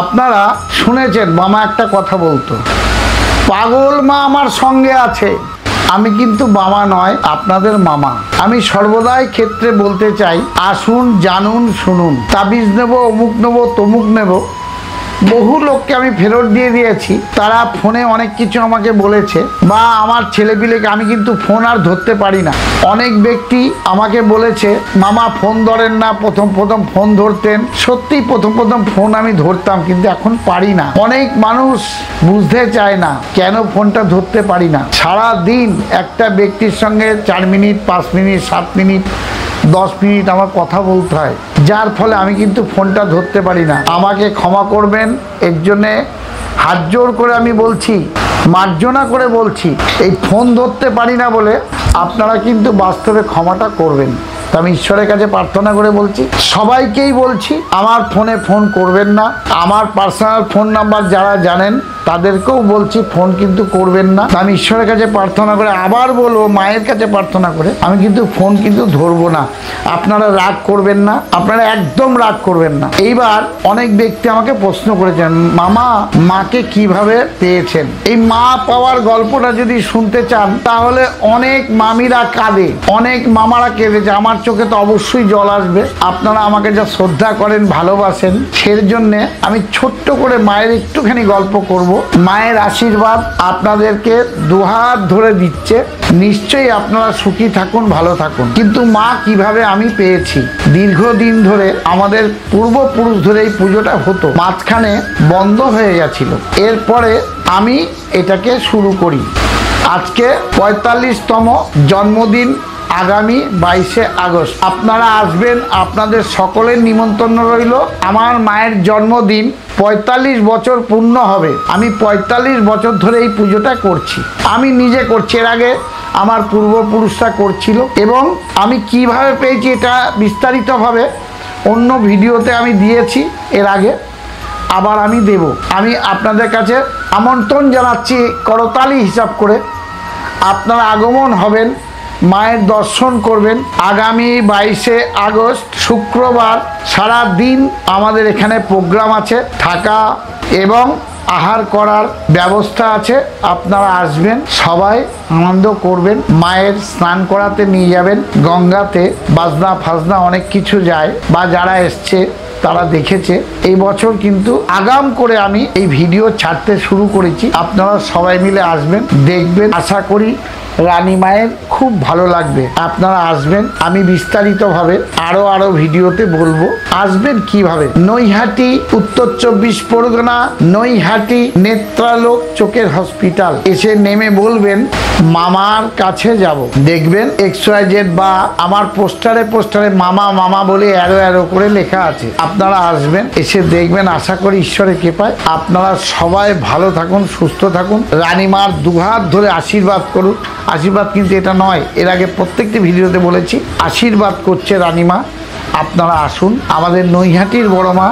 আপনারা শুনেছেন মামা একটা কথা বলতো, পাগল মা আমার সঙ্গে আছে। আমি কিন্তু মামা নয়, আপনাদের মামা। আমি সর্বদাই ক্ষেত্রে বলতে চাই, আসুন জানুন শুনুন। তাবিজ নেব, অমুক নেব, তমুক নেব। বহু লোককে আমি ফেরত দিয়ে দিয়েছি। তারা ফোনে অনেক কিছু আমাকে বলেছে, বা আমার ছেলেপিলেকে আমি কিন্তু ফোন আর ধরতে পারি না। অনেক ব্যক্তি আমাকে বলেছে মামা ফোন ধরেন না, প্রথম ফোন ধরতেন। সত্যি প্রথম ফোন আমি ধরতাম, কিন্তু এখন পারি না। অনেক মানুষ বুঝতে চায় না কেন ফোনটা ধরতে পারি না। সারা দিন একটা ব্যক্তির সঙ্গে 4 মিনিট, 5 মিনিট, 7 মিনিট, 10 মিনিট আমার কথা বলতে হয়, যার ফলে আমি কিন্তু ফোনটা ধরতে পারি না। আমাকে ক্ষমা করবেন, এর জন্যে হাত জোর করে আমি বলছি, মার্জনা করে বলছি। এই ফোন ধরতে পারি না বলে আপনারা কিন্তু বাস্তবে ক্ষমাটা করবেন। তা আমি ঈশ্বরের কাছে প্রার্থনা করে বলছি, সবাইকেই বলছি আমার ফোনে ফোন করবেন না। আমার পার্সোনাল ফোন নাম্বার যারা জানেন তাদেরকেও বলছি ফোন কিন্তু করবেন না। আমি ঈশ্বরের কাছে প্রার্থনা করে আবার বলবো, মায়ের কাছে প্রার্থনা করে আমি কিন্তু ফোন কিন্তু ধরবো না। আপনারা রাগ করবেন না, আপনারা একদম রাগ করবেন না। এইবার অনেক ব্যক্তি আমাকে প্রশ্ন করেছেন, মামা মাকে কিভাবে পেয়েছেন? এই মা পাওয়ার গল্পটা যদি শুনতে চান তাহলে অনেক মামিরা কাঁদে, অনেক মামারা কেঁদেছে। আমার চোখে তো অবশ্যই জল আসবে। আপনারা আমাকে যা শ্রদ্ধা করেন, ভালোবাসেন, সেই জন্যে আমি ছোট্ট করে মায়ের একটুখানি গল্প করব। মায়ের আশীর্বাদ আপনাদেরকে দুহাত ধরে দিচ্ছে। নিশ্চয়ই আপনারা সুখী থাকুন, ভালো থাকুন। কিন্তু মা কিভাবে আমি পেয়েছি, দীর্ঘদিন ধরে আমাদের পূর্বপুরুষ ধরে এই পুজোটা হতো, মাঝখানে বন্ধ হয়ে গেছিল। এরপরে আমি এটাকে শুরু করি। আজকে 45তম জন্মদিন, আগামী 22শে আগস্ট আপনারা আসবেন। আপনাদের সকলের নিমন্ত্রণ রইল। আমার মায়ের জন্মদিন 45 বছর পূর্ণ হবে। আমি 45 বছর ধরে এই পুজোটা করছি। আমি নিজে করছি, এর আগে আমার পূর্বপুরুষরা করছিল। এবং আমি কিভাবে পেয়েছি এটা বিস্তারিতভাবে অন্য ভিডিওতে আমি দিয়েছি এর আগে, আবার আমি দেব। আমি আপনাদের কাছে আমন্ত্রণ জানাচ্ছি, করতালি হিসাব করে আপনারা আগমন হবেন, মায়ের দর্শন করবেন। আগামী 22শে আগস্ট শুক্রবার সারা দিন আমাদের এখানে প্রোগ্রাম আছে, থাকা এবং আহার করার ব্যবস্থা আছে। আপনারা আসবেন, সবাই আনন্দ করবেন। মায়ের স্নান করাতে নিয়ে যাবেন, গঙ্গাতে বাজনা ফাজনা অনেক কিছু যায়, বা যারা এসছে তারা দেখেছে। এই বছর কিন্তু আগাম করে আমি এই ভিডিও ছাড়তে শুরু করেছি। আপনারা সবাই মিলে আসবেন, দেখবেন। আশা করি রানী মায়ের খুব ভালো লাগবে। আপনারা আসবেন, আমি বিস্তারিতভাবে আরো ভিডিওতে বলবো। আসবেন কিভাবে? নৈহাটি, উত্তর 24 পরগনা, নৈহাটি নেত্রালোক চোখের হসপিটাল এসে নেমে বলবেন মামার কাছে যাব। দেখবেন XYZ বা আমার পোস্টারে মামা মামা বলে অ্যারো করে লেখা আছে। আপনারা আসবেন, এসে দেখবেন। আশা করি ঈশ্বরের কৃপায় আপনারা সবাই ভালো থাকুন, সুস্থ থাকুন। রানীমার দুহাত ধরে আশীর্বাদ করুন। আশীর্বাদ কিন্তু এটা নয়, এর আগে প্রত্যেকটি ভিডিওতে বলেছি, আশীর্বাদ করছে রানীমা। আপনারা আসুন, আমাদের নৈহাটির বড় মা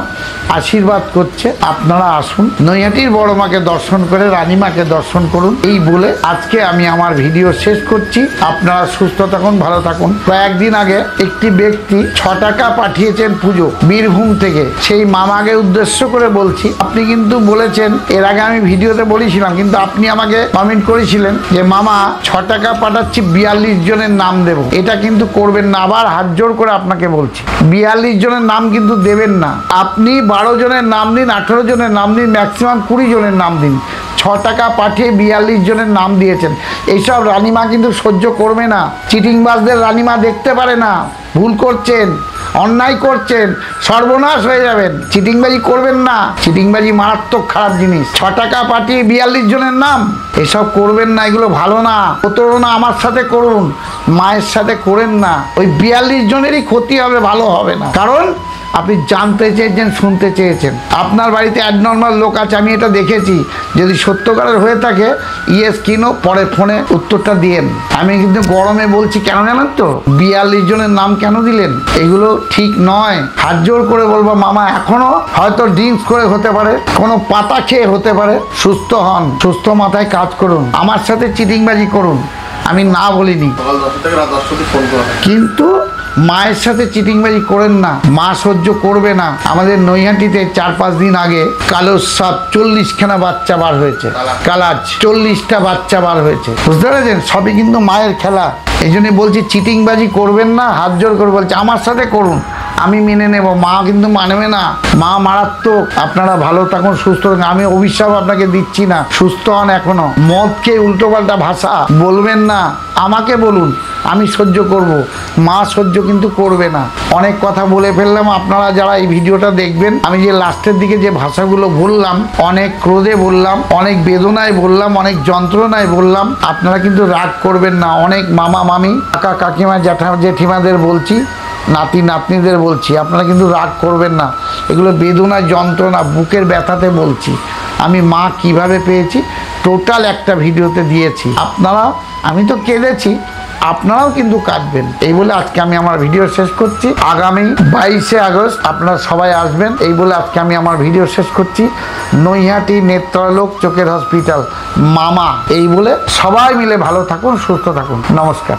আশীর্বাদ করছে। আপনারা আসুন, নৈহাটির বড় মাকে দর্শন করে রানীমাকে দর্শন করুন। এই বলে আজকে আমি আমার ভিডিও শেষ করছি। আপনারা সুস্থ থাকুন, ভালো থাকুন। কয়েকদিন আগে একটি ব্যক্তি 6 টাকা পাঠিয়েছেন পুজো, বীরভূম থেকে। সেই মামাকে উদ্দেশ্য করে বলছি, আপনি কিন্তু বলেছেন, এর আগে আমি ভিডিওতে বলেছিলাম, কিন্তু আপনি আমাকে কমেন্ট করেছিলেন যে মামা 6 টাকা পাঠাচ্ছি, 42 জনের নাম দেব। এটা কিন্তু করবেন না। আবার হাত জোর করে আপনাকে বলছি, 42 জনের নাম কিন্তু দেবেন না। আপনি 12 জনের নাম দিন, 18 জনের নাম দিন, ম্যাক্সিমাম 20 জনের নাম দিন। 6 টাকা পাঠিয়ে 42 জনের নাম দিয়েছেন। এইসব রানীমা কিন্তু সহ্য করবে না। চিটিংবাজদের রানীমা দেখতে পারে না। ভুল করছেন, অন্যায় করছেন, সর্বনাশ হয়ে যাবেন। চিটিংবাজি করবেন না। চিটিংবাজি মারাত্মক খারাপ জিনিস। 6 টাকা পাঠিয়ে 42 জনের নাম, এসব করবেন না। এগুলো ভালো না। প্রতারণা আমার সাথে করুন, মায়ের সাথে করেন না। ওই 42 জনেরই ক্ষতি হবে, ভালো হবে না। কারণ আপনি জানতে চেয়েছেন, শুনতে চেয়েছেন। আপনার বাড়িতে অ্যাবনর্মাল লোক আছে, আমি এটা দেখেছি। যদি সত্যকারের হয়ে থাকে ইয়েস কিনো, পরে ফোনে উত্তরটা দিয়েন। আমি কিন্তু গরমে বলছি, কেন জানেন তো? 42 জনের নাম কেন দিলেন? এগুলো ঠিক নয়। হাত জোর করে বলবো মামা, এখনো হয়তো ড্রিঙ্কস করে হতে পারে, কোনো পাতা খেয়ে হতে পারে। সুস্থ হন, সুস্থ মাথায় কাজ করুন। আমার সাথে চিটিংবাজি করুন, আমি না বলিনি, কিন্তু মায়ের সাথে চিটিংবাজি করেন না, মা সহ্য করবে না। আমাদের নৈহাটিতে 4-5 দিন আগে কালো সাপ 40খানা বাচ্চা বার হয়েছে, কালাজ 40টা বাচ্চা বার হয়েছে, বুঝতে পেরেছেন? সবই কিন্তু মায়ের খেলা। এই জন্য বলছি চিটিংবাজি করবেন না, হাত জোর করে বলছি আমার সাথে করুন, আমি মেনে নেব। মা কিন্তু মানবে না, মা মারাত্মক। আপনারা ভালো থাকুন, সুস্থ থাকুন। আমি অভিশাপ আপনাকে দিচ্ছি না, সুস্থ হন। এখনো মদ খেয়ে উল্টোপাল্টা ভাষা বলবেন না, আমাকে বলুন, আমি সহ্য করব, মা সহ্য কিন্তু করবে না। অনেক কথা বলে ফেললাম। আপনারা যারা এই ভিডিওটা দেখবেন, আমি যে লাস্টের দিকে যে ভাষাগুলো বললাম, অনেক ক্রোধে বললাম, অনেক বেদনায় বললাম, অনেক যন্ত্রণায় বললাম, আপনারা কিন্তু রাগ করবেন না। অনেক মামা মামি, কাকা কাকিমা, জেঠিমাদের বলছি, নাতি নাতনিদের বলছি, আপনারা কিন্তু রাগ করবেন না। এগুলো বেদনা, যন্ত্রণা, বুকের ব্যথাতে বলছি। আমি মা কিভাবে পেয়েছি টোটাল একটা ভিডিওতে দিয়েছি। আপনারা, আমি তো কেঁদেছি, আপনারাও কিন্তু কাঁদবেন। এই বলে আজকে আমি আমার ভিডিও শেষ করছি। আগামী 22শে আগস্ট আপনারা সবাই আসবেন, এই বলে আজকে আমি আমার ভিডিও শেষ করছি। নৈহাটি নেত্রালোক চোখের হসপিটাল, মামা, এই বলে সবাই মিলে ভালো থাকুন, সুস্থ থাকুন। নমস্কার।